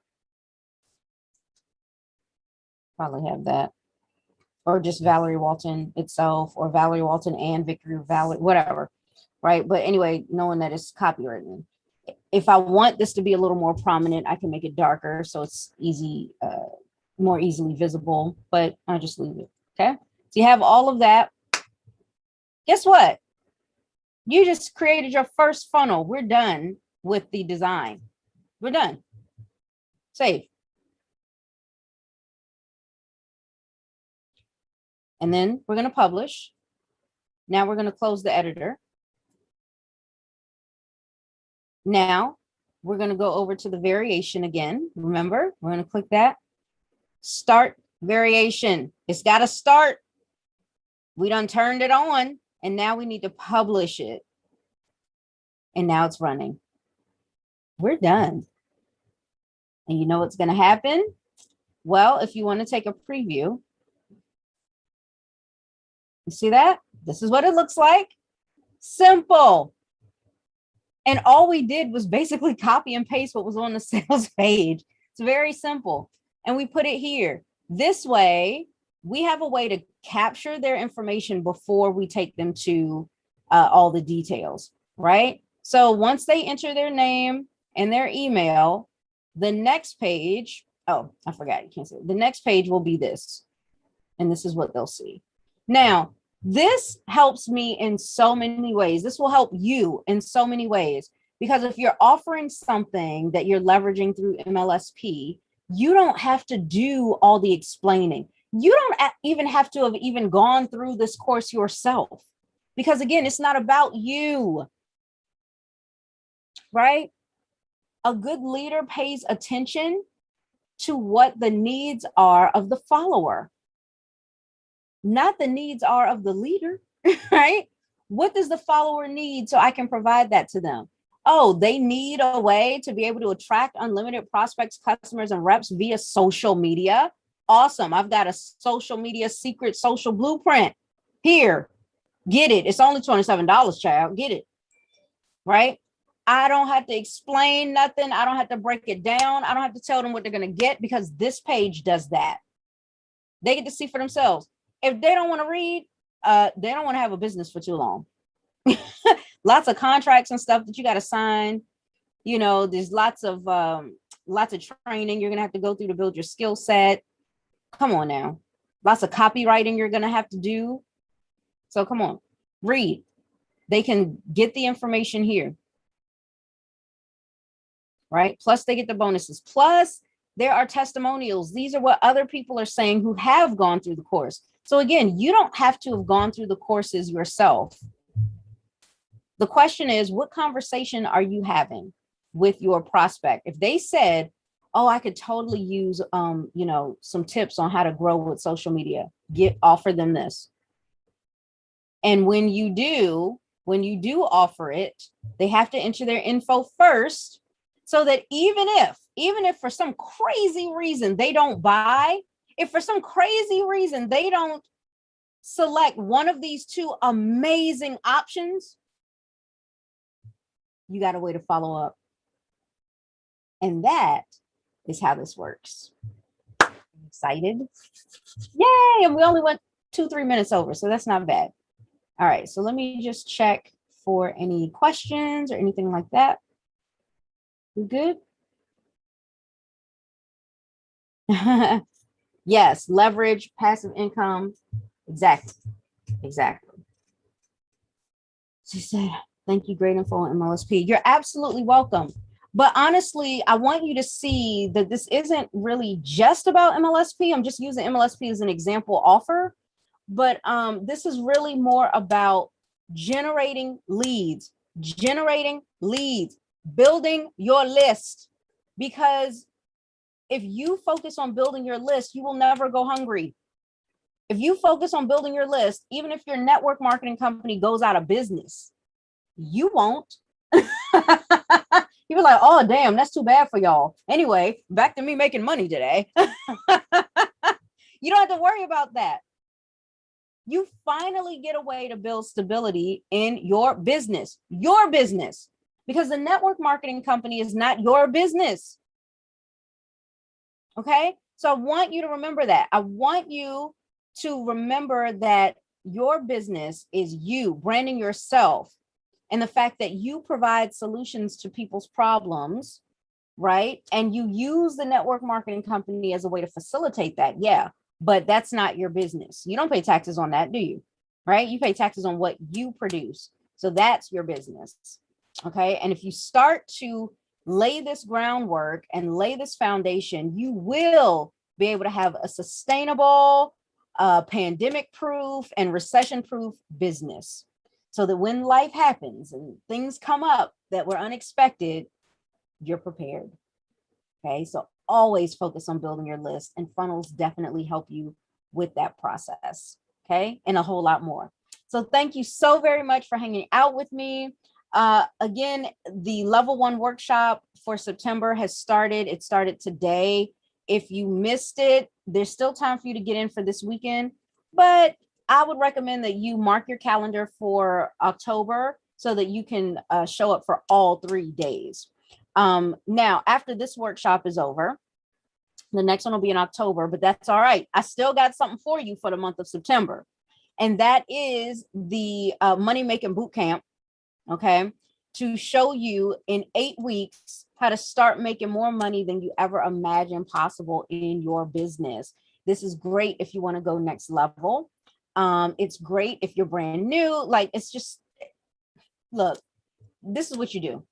Probably have that. Or just Valerie Walton itself, or Valerie Walton and Victory Valerie, whatever, right? But anyway, knowing that it's copywritten. If I want this to be a little more prominent, I can make it darker so it's easy, more easily visible, but I'll just leave it, okay? So you have all of that. Guess what? You just created your first funnel. We're done with the design. We're done. Save. And then we're going to publish. Now we're going to close the editor. Now we're going to go over to the variation again. Remember, we're going to click that. Start variation. It's got to start. We done turned it on, and now we need to publish it. And now it's running. We're done. And you know what's going to happen? Well, if you want to take a preview, you see that? This is what it looks like. Simple. And all we did was basically copy and paste what was on the sales page. It's very simple. And we put it here. This way, we have a way to capture their information before we take them to all the details, right? So once they enter their name and their email, the next page, oh, I forgot, you can't see it. The next page will be this. And this is what they'll see. Now, this helps me in so many ways. This will help you in so many ways, because if you're offering something that you're leveraging through MLSP, you don't have to do all the explaining. You don't even have to have even gone through this course yourself, because again, it's not about you, right? A good leader pays attention to what the needs are of the follower, not the needs are of the leader, right? What does the follower need so I can provide that to them? Oh, they need a way to be able to attract unlimited prospects, customers, and reps via social media. Awesome. I've got a social media secret social blueprint here. Get it. It's only $27, child. Get it. Right? I don't have to explain nothing. I don't have to break it down. I don't have to tell them what they're going to get, because this page does that. They get to see for themselves. If they don't want to read, they don't want to have a business for too long. Lots of contracts and stuff that you got to sign. You know, there's lots of training you're going to have to go through to build your skill set. Come on now. Lots of copywriting you're going to have to do. So come on, read. They can get the information here. Right? Plus they get the bonuses. Plus There are testimonials. These are what other people are saying who have gone through the course. So again, you don't have to have gone through the courses yourself. The question is, what conversation are you having with your prospect? If they said, oh, I could totally use, some tips on how to grow with social media, offer them this. And when you do offer it, they have to enter their info first, so that even if for some crazy reason they don't buy, if for some crazy reason they don't select one of these two amazing options, you got a way to follow up. And that is how this works. I'm excited. Yay. And we only went 2-3 minutes over, so that's not bad. All right. So let me just check for any questions or anything like that. We good? Yes. Leverage, passive income. Exactly. She said, thank you, great info on MLSP. You're absolutely welcome. But honestly, I want you to see that this isn't really just about MLSP. I'm just using MLSP as an example offer, but this is really more about generating leads, building your list. Because if you focus on building your list, you will never go hungry. If you focus on building your list, even if your network marketing company goes out of business, you won't. You were like, oh, damn, that's too bad for y'all. Anyway, back to me making money today. You don't have to worry about that. You finally get a way to build stability in your business, because the network marketing company is not your business. Okay. So I want you to remember that. I want you to remember that your business is you branding yourself, and the fact that you provide solutions to people's problems, right? And you use the network marketing company as a way to facilitate that. Yeah, but that's not your business. You don't pay taxes on that, do you? Right? You pay taxes on what you produce. So that's your business. Okay. And if you start to lay this groundwork and lay this foundation, you will be able to have a sustainable, pandemic proof and recession proof business, so that when life happens and things come up that were unexpected, you're prepared. Okay. So always focus on building your list, and funnels definitely help you with that process. Okay. And a whole lot more. So thank you so very much for hanging out with me. Again, the level 1 workshop for September has started. It started today. If you missed it, there's still time for you to get in for this weekend, but I would recommend that you mark your calendar for October so that you can show up for all 3 days. Now, after this workshop is over, the next one will be in October, but that's all right. I still got something for you for the month of September. And that is the money making boot camp. Okay. To show you in 8 weeks how to start making more money than you ever imagined possible in your business. This is great if you want to go next level. It's great if you're brand new. Like, it's just, look, this is what you do.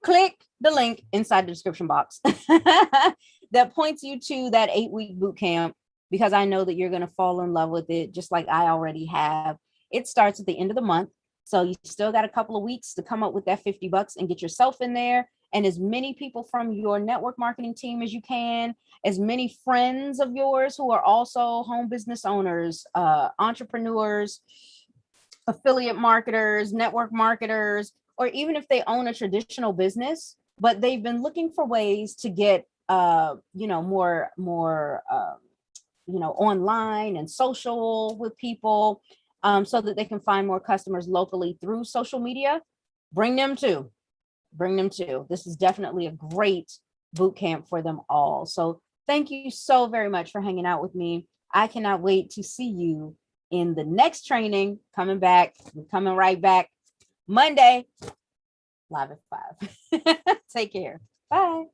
Click the link inside the description box that points you to that 8-week boot camp, because I know that you're going to fall in love with it, just like I already have. It starts at the end of the month. So you still got a couple of weeks to come up with that $50 and get yourself in there, and as many people from your network marketing team as you can, as many friends of yours who are also home business owners, entrepreneurs, affiliate marketers, network marketers, or even if they own a traditional business, but they've been looking for ways to get, more online and social with people, so that they can find more customers locally through social media. Bring them too. This is definitely a great boot camp for them all. So thank you so very much for hanging out with me. I cannot wait to see you in the next training. We're coming right back Monday, live at 5. Take care. Bye.